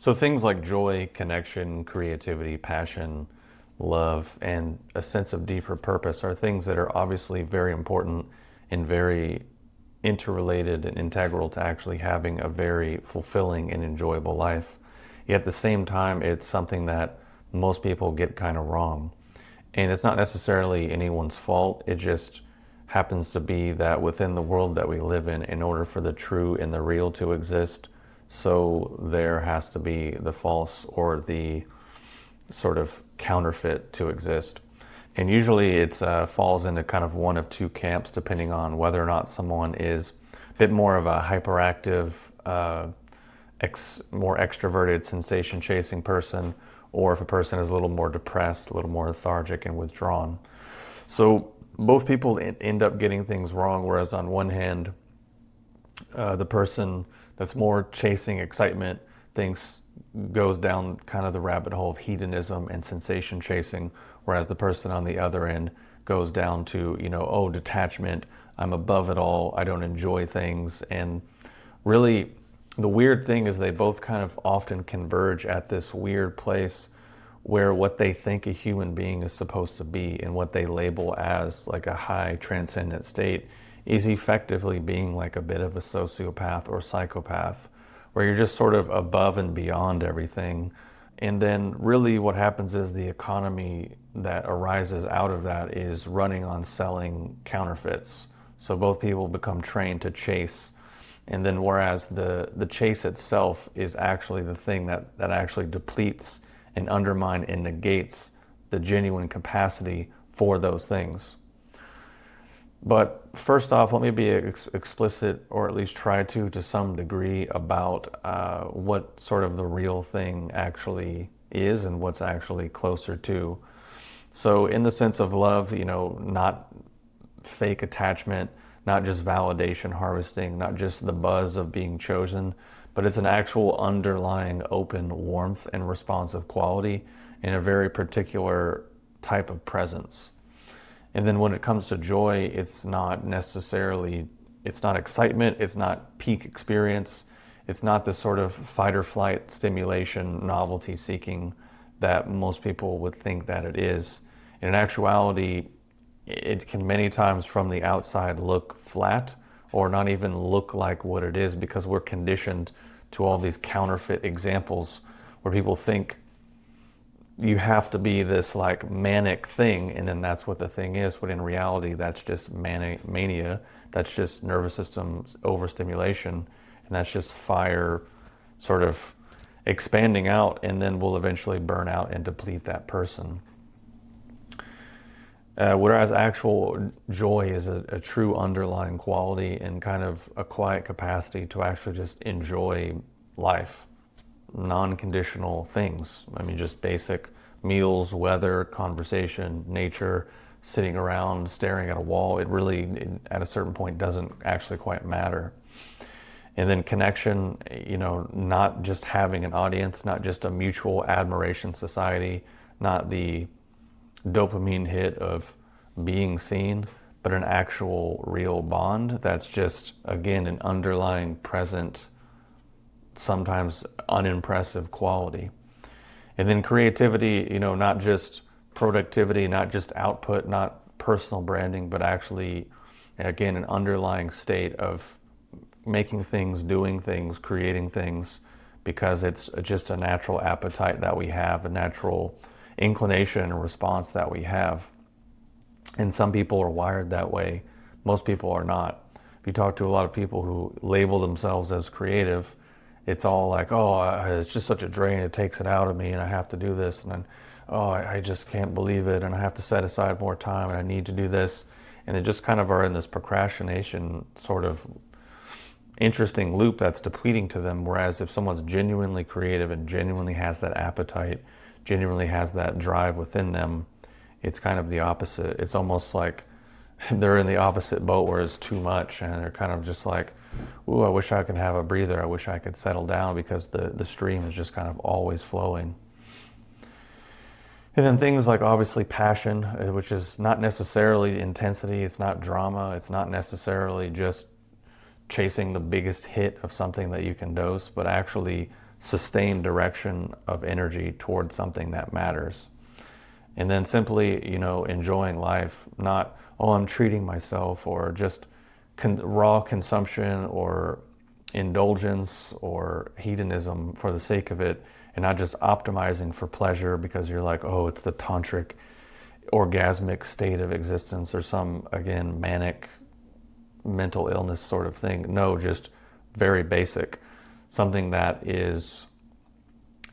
So things like joy, connection, creativity, passion, love, and a sense of deeper purpose are things that are obviously very important and very interrelated and integral to actually having a very fulfilling and enjoyable life. Yet at the same time, it's something that most people get kind of wrong. And it's not necessarily anyone's fault. It just happens to be that within the world that we live in order for the true and the real to exist, so there has to be the false or the sort of counterfeit to exist. And usually it falls into kind of one of two camps, depending on whether or not someone is a bit more of a hyperactive, more extroverted, sensation-chasing person, or if a person is a little more depressed, a little more lethargic and withdrawn. So both people end up getting things wrong, whereas on one hand, the person that's more chasing excitement goes down kind of the rabbit hole of hedonism and sensation chasing, whereas the person on the other end goes down to, oh, detachment, I'm above it all, I don't enjoy things. And really, the weird thing is they both kind of often converge at this weird place where what they think a human being is supposed to be and what they label as like a high transcendent state is effectively being like a bit of a sociopath or psychopath, where you're just sort of above and beyond everything. And then really what happens is the economy that arises out of that is running on selling counterfeits. So both people become trained to chase. And then whereas the chase itself is actually the thing that actually depletes and undermines and negates the genuine capacity for those things. But first off, let me be explicit, or at least try to some degree, about what sort of the real thing actually is and what's actually closer to. So in the sense of love, not fake attachment, not just validation harvesting, not just the buzz of being chosen, but it's an actual underlying open warmth and responsive quality in a very particular type of presence. And then when it comes to joy, it's not excitement, it's not peak experience, it's not this sort of fight or flight stimulation, novelty seeking that most people would think that it is. In actuality, it can many times from the outside look flat or not even look like what it is, because we're conditioned to all these counterfeit examples where people think you have to be this like manic thing and then that's what the thing is, but in reality that's just mania, that's just nervous system overstimulation, and that's just fire sort of expanding out, and then will eventually burn out and deplete that person. Whereas actual joy is a true underlying quality and kind of a quiet capacity to actually just enjoy life. Non-conditional things. I mean, just basic meals, weather, conversation, nature, sitting around, staring at a wall. It really, at a certain point, doesn't actually quite matter. And then connection, not just having an audience, not just a mutual admiration society, not the dopamine hit of being seen, but an actual real bond that's just, again, an underlying present, sometimes unimpressive quality. And then creativity, not just productivity, not just output, not personal branding, but actually, again, an underlying state of making things, doing things, creating things, because it's just a natural appetite that we have, a natural inclination and response that we have. And some people are wired that way. Most people are not. If you talk to a lot of people who label themselves as creative, it's all like, oh, it's just such a drain, it takes it out of me, and I have to do this, and then, oh, I just can't believe it, and I have to set aside more time, and I need to do this. And they just kind of are in this procrastination sort of interesting loop that's depleting to them. Whereas if someone's genuinely creative and genuinely has that appetite, genuinely has that drive within them, it's kind of the opposite. It's almost like they're in the opposite boat where it's too much, and they're kind of just like, ooh, I wish I could have a breather. I wish I could settle down, because the stream is just kind of always flowing. And then things like obviously passion, which is not necessarily intensity, it's not drama, it's not necessarily just chasing the biggest hit of something that you can dose, but actually sustained direction of energy towards something that matters. And then simply, enjoying life, not, oh, I'm treating myself, or just raw consumption or indulgence or hedonism for the sake of it, and not just optimizing for pleasure because you're like, oh, it's the tantric orgasmic state of existence or some, again, manic mental illness sort of thing. No, just very basic, something that is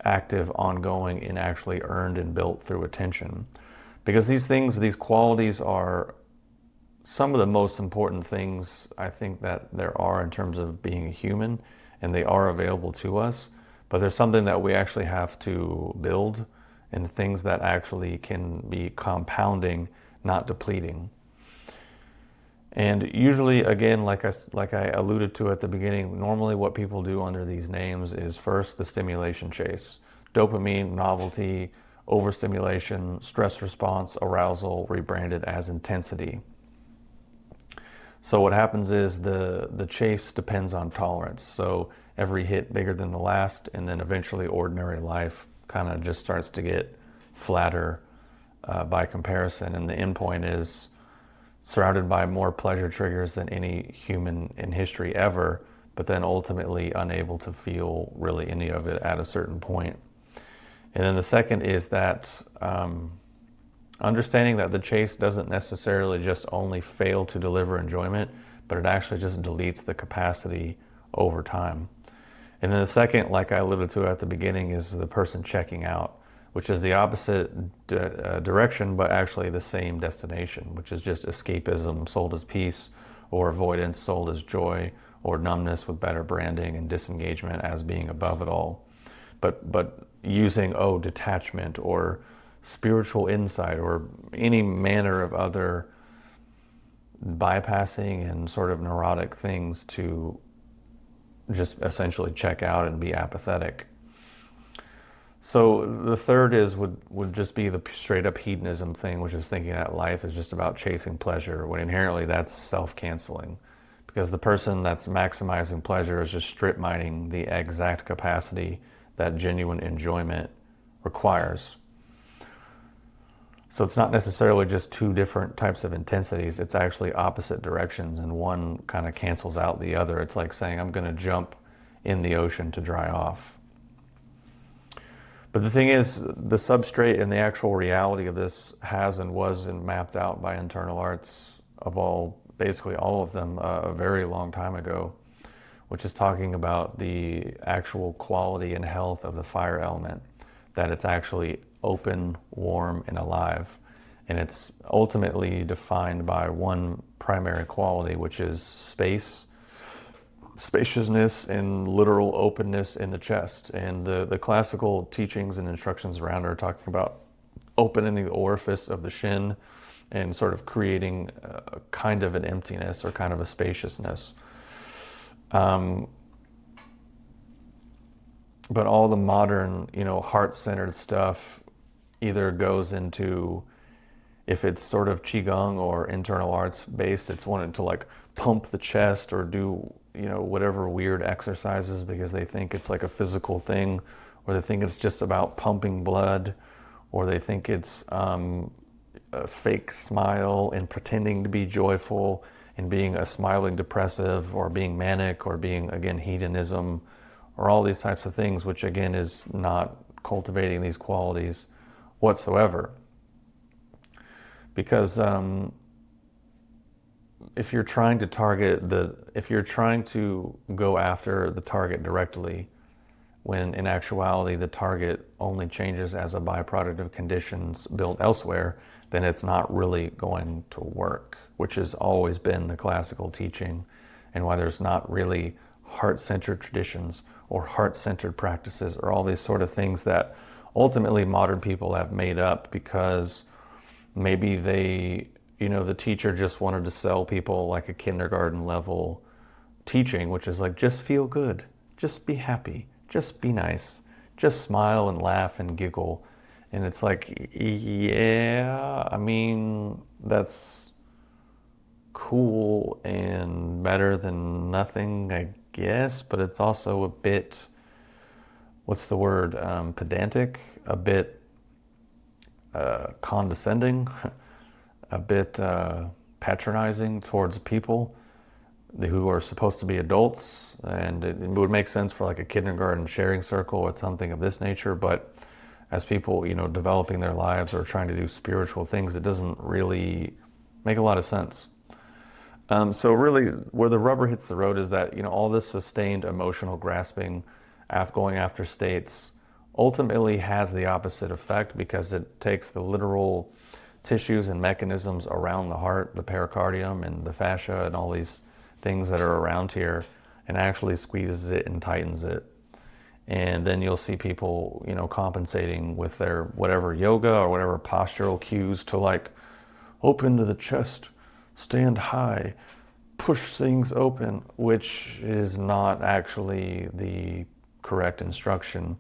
active, ongoing, and actually earned and built through attention. Because these things, these qualities are some of the most important things I think that there are in terms of being a human, and they are available to us, but there's something that we actually have to build, and things that actually can be compounding, not depleting. And usually, again, like I alluded to at the beginning, normally what people do under these names is first the stimulation chase. Dopamine, novelty, overstimulation, stress response, arousal, rebranded as intensity. So what happens is the chase depends on tolerance. So every hit bigger than the last, and then eventually ordinary life kind of just starts to get flatter by comparison. And the end point is surrounded by more pleasure triggers than any human in history ever, but then ultimately unable to feel really any of it at a certain point. And then the second is that understanding that the chase doesn't necessarily just only fail to deliver enjoyment, but it actually just deletes the capacity over time. And then the second, like I alluded to at the beginning, is the person checking out, which is the opposite direction, but actually the same destination, which is just escapism sold as peace, or avoidance sold as joy, or numbness with better branding, and disengagement as being above it all. But using, detachment or spiritual insight or any manner of other bypassing and sort of neurotic things to just essentially check out and be apathetic. So the third would just be the straight up hedonism thing, which is thinking that life is just about chasing pleasure, when inherently that's self-canceling. Because the person that's maximizing pleasure is just strip mining the exact capacity that genuine enjoyment requires. So it's not necessarily just two different types of intensities, it's actually opposite directions, and one kind of cancels out the other. It's like saying, I'm going to jump in the ocean to dry off. But the thing is, the substrate and the actual reality of this has and was and mapped out by internal arts of basically all of them a very long time ago, which is talking about the actual quality and health of the fire element, that it's actually open, warm, and alive. And it's ultimately defined by one primary quality, which is spaciousness and literal openness in the chest. And the classical teachings and instructions around are talking about opening the orifice of the shin and sort of creating a kind of an emptiness or kind of a spaciousness. But all the modern, heart-centered stuff either goes into, if it's sort of qigong or internal arts based, it's wanting to like pump the chest or do, whatever weird exercises because they think it's like a physical thing, or they think it's just about pumping blood, or they think it's a fake smile and pretending to be joyful and being a smiling depressive, or being manic, or being, again, hedonism, or all these types of things, which again is not cultivating these qualities whatsoever. Because if you're trying to go after the target directly, when in actuality the target only changes as a byproduct of conditions built elsewhere, then it's not really going to work, which has always been the classical teaching, and why there's not really heart-centered traditions or heart-centered practices or all these sort of things that ultimately modern people have made up because maybe the teacher just wanted to sell people like a kindergarten level teaching, which is like, just feel good, just be happy, just be nice, just smile and laugh and giggle. And it's like, yeah, I mean, that's cool and better than nothing, I guess, but it's also a bit what's the word, pedantic, a bit condescending, a bit patronizing towards people who are supposed to be adults. And it would make sense for like a kindergarten sharing circle or something of this nature, but as people, developing their lives or trying to do spiritual things, it doesn't really make a lot of sense. So really, where the rubber hits the road is that, all this sustained emotional grasping, going after states, ultimately has the opposite effect, because it takes the literal tissues and mechanisms around the heart, the pericardium and the fascia and all these things that are around here, and actually squeezes it and tightens it. And then you'll see people, compensating with their whatever yoga or whatever postural cues to like open to the chest, stand high, push things open, which is not actually the correct instruction.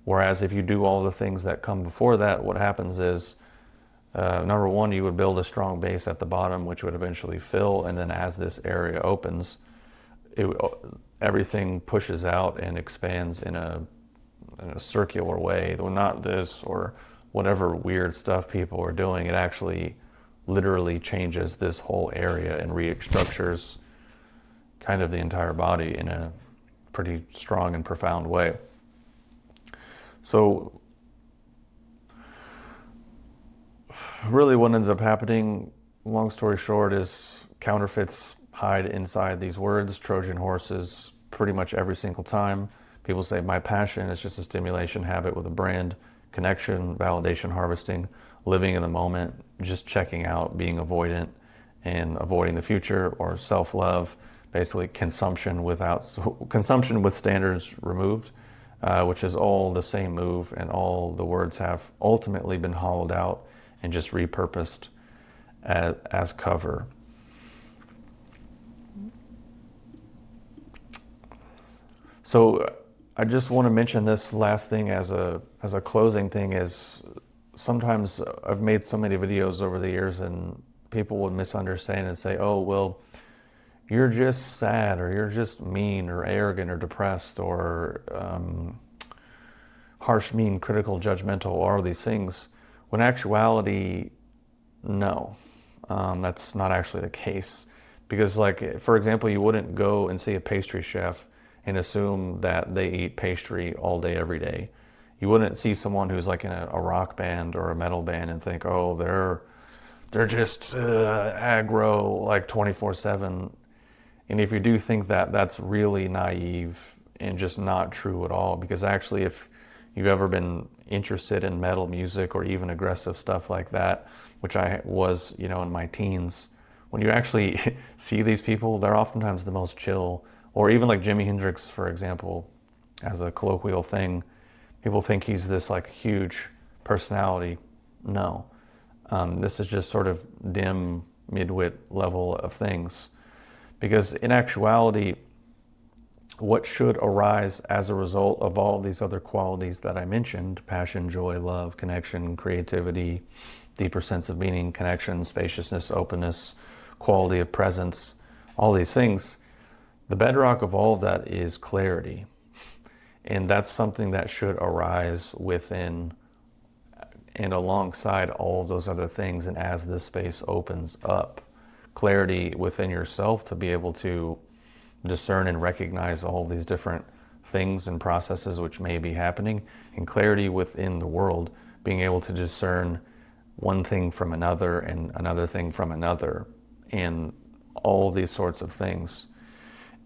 Whereas if you do all the things that come before that, what happens is, number one, you would build a strong base at the bottom, which would eventually fill. And then as this area opens, everything pushes out and expands in a circular way. Though not this or whatever weird stuff people are doing. It actually literally changes this whole area and restructures kind of the entire body in a pretty strong and profound way. So really what ends up happening, long story short, is counterfeits hide inside these words. Trojan horses pretty much every single time. People say my passion is just a stimulation habit with a brand, connection, validation harvesting, living in the moment, just checking out, being avoidant and avoiding the future, or self-love, basically consumption with standards removed, which is all the same move, and all the words have ultimately been hollowed out and just repurposed as cover. So I just want to mention this last thing as a closing thing is, sometimes I've made so many videos over the years and people would misunderstand and say, oh, well, you're just sad, or you're just mean or arrogant or depressed or harsh, mean, critical, judgmental, all of these things. When in actuality, no, that's not actually the case. Because like, for example, you wouldn't go and see a pastry chef and assume that they eat pastry all day, every day. You wouldn't see someone who's like in a rock band or a metal band and think, oh, they're just aggro like 24/7. And if you do think that, that's really naive and just not true at all. Because actually, if you've ever been interested in metal music or even aggressive stuff like that, which I was, in my teens, when you actually see these people, they're oftentimes the most chill. Or even like Jimi Hendrix, for example, as a colloquial thing, people think he's this like huge personality. No, this is just sort of dim, midwit level of things. Because in actuality, what should arise as a result of all these other qualities that I mentioned, passion, joy, love, connection, creativity, deeper sense of meaning, connection, spaciousness, openness, quality of presence, all these things, the bedrock of all of that is clarity. And that's something that should arise within and alongside all of those other things. And as this space opens up, clarity within yourself to be able to discern and recognize all these different things and processes which may be happening, and clarity within the world, being able to discern one thing from another and another thing from another, and all these sorts of things.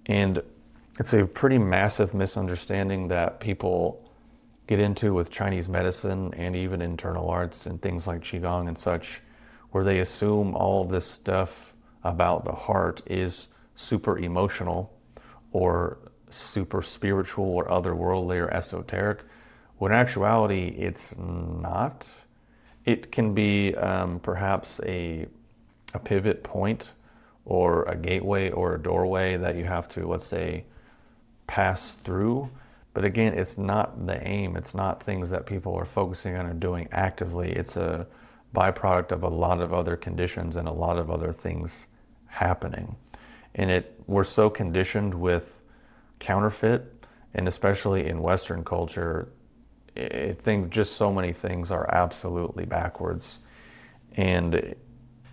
And it's a pretty massive misunderstanding that people get into with Chinese medicine and even internal arts and things like Qigong and such, where they assume all of this stuff about the heart is super emotional or super spiritual or otherworldly or esoteric, when in actuality it's not. It can be perhaps a pivot point or a gateway or a doorway that you have to, let's say, pass through. But again, it's not the aim. It's not things that people are focusing on or doing actively. It's a byproduct of a lot of other conditions and a lot of other things happening. And we're so conditioned with counterfeit And especially in Western culture, I think just so many things are absolutely backwards. And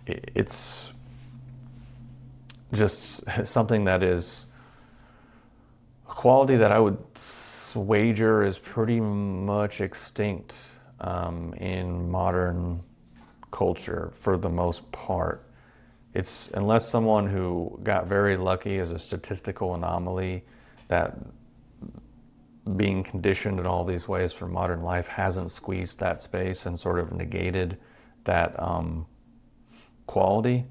it's just something that is a quality that I would wager is pretty much extinct in modern culture for the most part. It's unless someone who got very lucky as a statistical anomaly that being conditioned in all these ways for modern life hasn't squeezed that space and sort of negated that quality.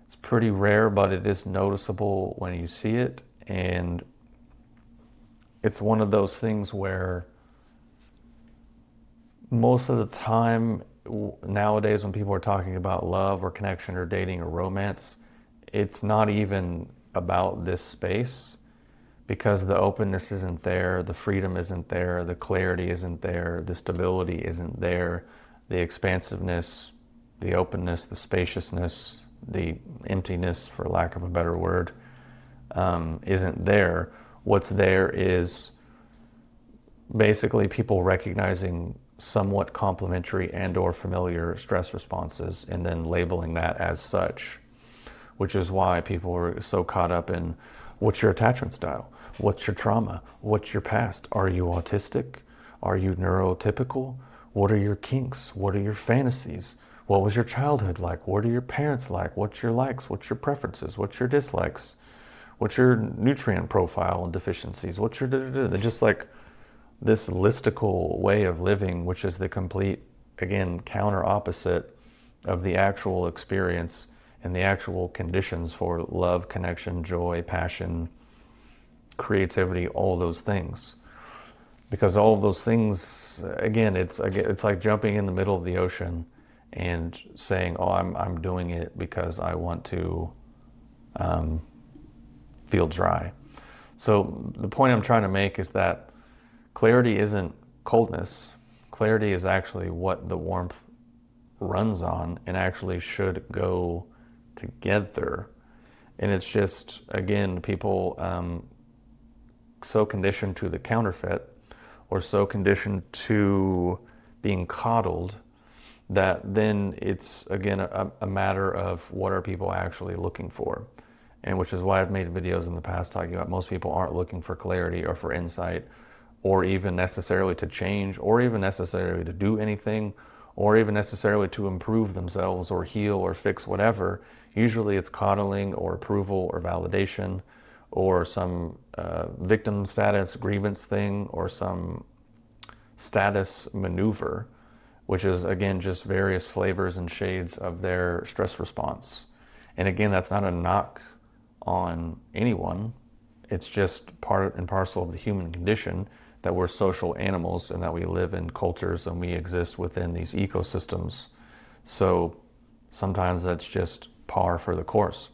It's pretty rare, but it is noticeable when you see it. And it's one of those things where most of the time nowadays when people are talking about love or connection or dating or romance, it's not even about this space because the openness isn't there, the freedom isn't there, the clarity isn't there, the stability isn't there, the expansiveness, the openness, the spaciousness, the emptiness, for lack of a better word, isn't there. What's there is basically people recognizing somewhat complementary and or familiar stress responses and then labeling that as such, which is why people are so caught up in what's your attachment style, what's your trauma, what's your past, are you autistic, are you neurotypical, what are your kinks, what are your fantasies, what was your childhood like, what are your parents like, what's your likes, what's your preferences, what's your dislikes, what's your nutrient profile and deficiencies, what's your just like this listicle way of living, which is the complete, again, counter opposite of the actual experience and the actual conditions for love, connection, joy, passion, creativity, all those things. Because all of those things, again, it's like jumping in the middle of the ocean and saying, "Oh, I'm doing it because I want to feel dry." So the point I'm trying to make is that clarity isn't coldness. Clarity is actually what the warmth runs on and actually should go together. And it's just, again, people so conditioned to the counterfeit or so conditioned to being coddled that then it's, again, a matter of what are people actually looking for. And which is why I've made videos in the past talking about most people aren't looking for clarity or for insight or even necessarily to change, or even necessarily to do anything, or even necessarily to improve themselves or heal or fix whatever. Usually it's coddling or approval or validation or some victim status grievance thing or some status maneuver, which is, again, just various flavors and shades of their stress response. And again, that's not a knock on anyone. It's just part and parcel of the human condition that we're social animals and that we live in cultures and we exist within these ecosystems. So sometimes that's just par for the course.